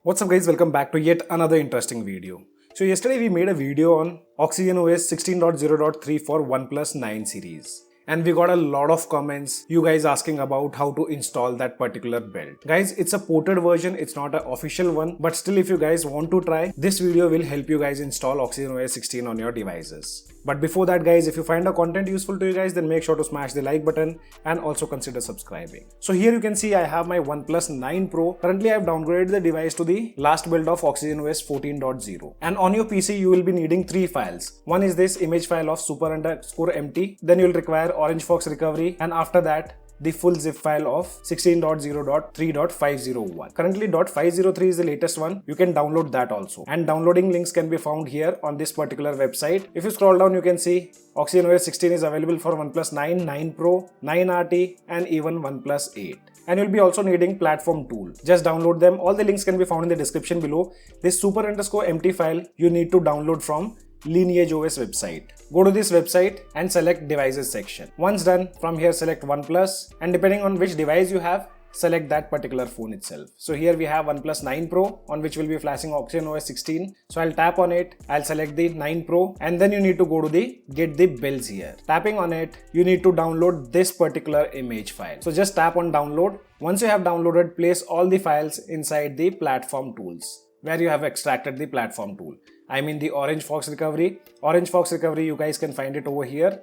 What's up guys, welcome back to yet another interesting video. So yesterday we made a video on OxygenOS 16.0.3 for OnePlus 9 series. And we got a lot of comments, you guys asking about how to install that particular build. Guys, it's a ported version, it's not an official one, but still if you guys want to try, this video will help you guys install OxygenOS 16 on your devices. But before that guys, if you find the content useful to you guys, then make sure to smash the like button and also consider subscribing. So here you can see I have my OnePlus 9 Pro. Currently I have downgraded the device to the last build of OxygenOS 14.0. And on your PC you will be needing 3 files. One is this image file of super_empty. Then you will require OrangeFox recovery, and after that the full zip file of 16.0.3.501. Currently .503 is the latest one. You can download that also. And downloading links can be found here on this particular website. If you scroll down, you can see OxygenOS 16 is available for OnePlus 9, 9 Pro, 9RT and even OnePlus 8. And you'll be also needing platform tool. Just download them. All the links can be found in the description below. This super_empty file you need to download from LineageOS website. Go to this website and select devices section. Once done, from here select OnePlus, and depending on which device you have, select that particular phone itself. So here we have OnePlus 9 Pro, on which will be flashing OxygenOS 16. So I'll tap on it, I'll select the 9 Pro, and then you need to go to the get the builds here. Tapping on it, you need to download this particular image file. So just tap on download. Once you have downloaded, place all the files inside the platform tools, where you have extracted the platform tool. I mean the OrangeFox recovery. OrangeFox recovery, you guys can find it over here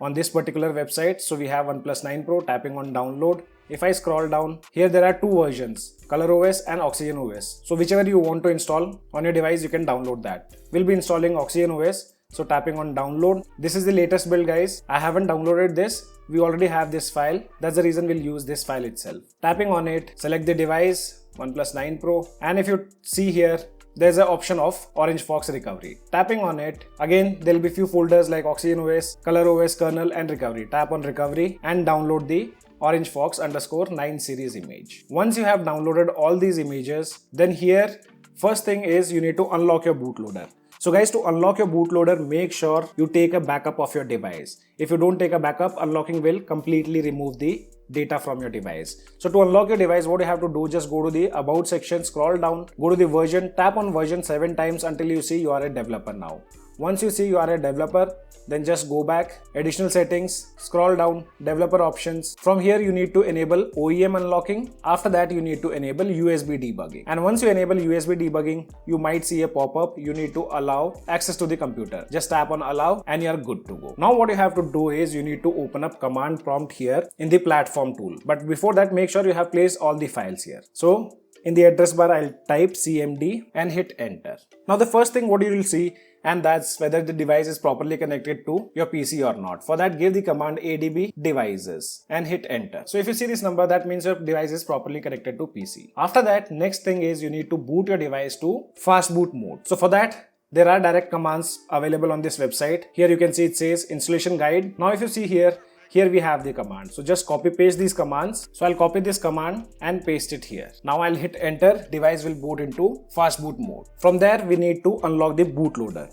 on this particular website. So we have OnePlus 9 Pro, tapping on download. If I scroll down, here there are 2 versions, ColorOS and OxygenOS. So whichever you want to install on your device, you can download that. We'll be installing OxygenOS. So tapping on download. This is the latest build guys. I haven't downloaded this. We already have this file. That's the reason we'll use this file itself. Tapping on it, select the device, OnePlus 9 Pro. And if you see here, there's an option of OrangeFox recovery. Tapping on it, again there'll be few folders like OxygenOS, ColorOS kernel and recovery. Tap on recovery and download the OrangeFox_9 series image. Once you have downloaded all these images, then here first thing is you need to unlock your bootloader. So guys, to unlock your bootloader, make sure you take a backup of your device. If you don't take a backup, unlocking will completely remove the data from your device. So to unlock your device, what you have to do, just go to the about section, scroll down, go to the version, tap on version 7 times until you see you are a developer now. Once you see you are a developer, then just go back, additional settings, scroll down, developer options. From here you need to enable OEM unlocking. After that you need to enable USB debugging. And once you enable USB debugging, you might see a pop-up. You need to allow access to the computer. Just tap on allow and you are good to go. Now what you have to do is you need to open up command prompt here in the platform tool. But before that, make sure you have placed all the files here. So in the address bar, I'll type cmd and hit enter. Now the first thing what you will see, and that's whether the device is properly connected to your PC or not. For that, give the command adb devices and hit enter. So if you see this number, that means your device is properly connected to PC. After that, next thing is you need to boot your device to fastboot mode. So for that, there are direct commands available on this website. Here you can see it says installation guide. Now if you see here we have the command. So just copy paste these commands. So I'll copy this command and paste it here. Now I'll hit enter. Device will boot into fastboot mode. From there we need to unlock the bootloader.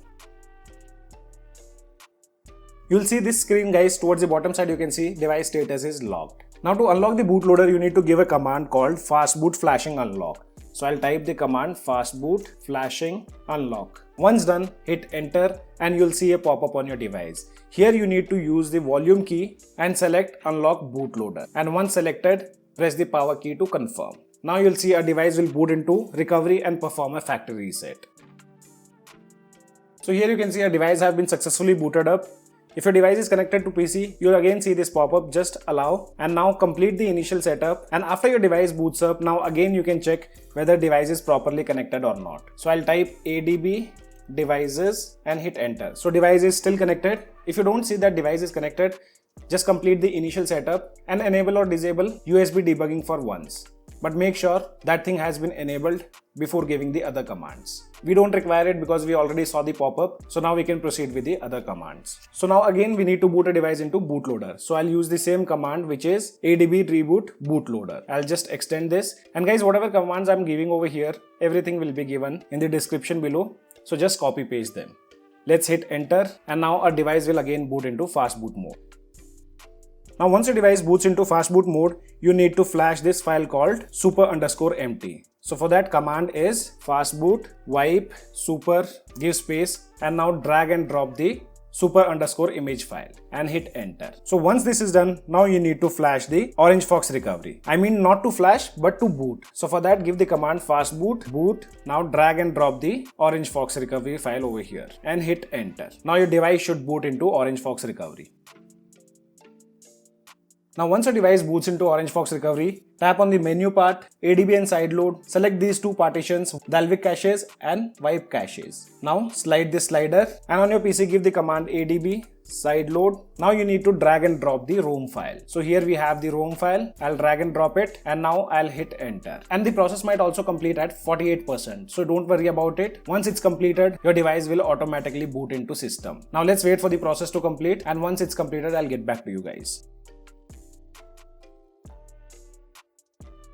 You'll see this screen guys, towards the bottom side you can see device status is locked. Now to unlock the bootloader, you need to give a command called fastboot flashing unlock. So I'll type the command fastboot flashing unlock. Once done, hit enter and you'll see a pop-up on your device. Here you need to use the volume key and select unlock bootloader. And once selected, press the power key to confirm. Now you'll see a device will boot into recovery and perform a factory reset. So here you can see a device have been successfully booted up. If your device is connected to PC, you'll again see this pop-up, just allow and now complete the initial setup. And after your device boots up, now again you can check whether device is properly connected or not. So I'll type adb devices and hit enter. So device is still connected. If you don't see that device is connected, just complete the initial setup and enable or disable USB debugging for once. But make sure that thing has been enabled before giving the other commands. We don't require it because we already saw the pop-up. So now we can proceed with the other commands. So now again we need to boot a device into bootloader. So I'll use the same command, which is adb reboot bootloader. I'll just extend this. And guys, whatever commands I'm giving over here, everything will be given in the description below. So just copy paste them. Let's hit enter and now our device will again boot into fastboot mode. Now once your device boots into fastboot mode, you need to flash this file called super_empty. So for that, command is fastboot wipe super give space and now drag and drop the super_image file and hit enter. So once this is done, now you need to flash the OrangeFox recovery. I mean not to flash but to boot. So for that, give the command fastboot boot. Now drag and drop the OrangeFox recovery file over here and hit enter. Now your device should boot into OrangeFox recovery. Now once your device boots into OrangeFox recovery, tap on the menu part, ADB and sideload, select these two partitions, Dalvik caches and wipe caches. Now slide this slider and on your PC give the command ADB sideload. Now you need to drag and drop the ROM file. So here we have the ROM file, I'll drag and drop it and now I'll hit enter. And the process might also complete at 48%. So don't worry about it. Once it's completed, your device will automatically boot into system. Now let's wait for the process to complete and once it's completed, I'll get back to you guys.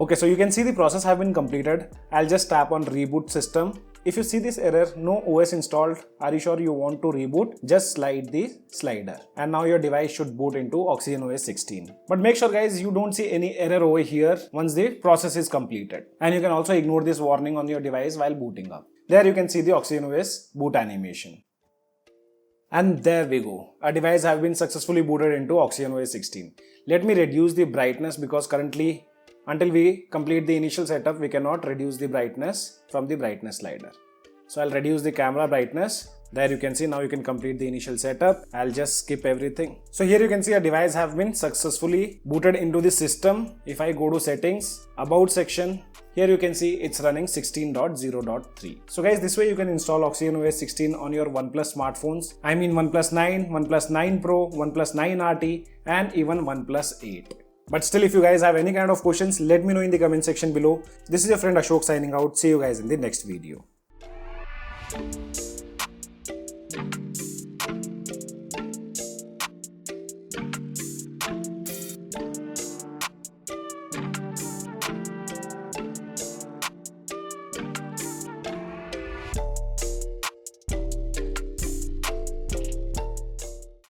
Okay, so you can see the process have been completed. I'll just tap on reboot system. If you see this error, no OS installed, are you sure you want to reboot? Just slide the slider and now your device should boot into OxygenOS 16. But make sure guys, you don't see any error over here once the process is completed. And you can also ignore this warning on your device while booting up. There you can see the OxygenOS boot animation. And there we go. Our device have been successfully booted into OxygenOS 16. Let me reduce the brightness because currently until we complete the initial setup, we cannot reduce the brightness from the brightness slider. So I'll reduce the camera brightness. There you can see now you can complete the initial setup. I'll just skip everything. So here you can see a device have been successfully booted into the system. If I go to settings, about section, here you can see it's running 16.0.3. So guys, this way you can install OxygenOS 16 on your OnePlus smartphones. I mean OnePlus 9, OnePlus 9 Pro, OnePlus 9 RT and even OnePlus 8. But still, if you guys have any kind of questions, let me know in the comment section below. This is your friend Ashok signing out. See you guys in the next video.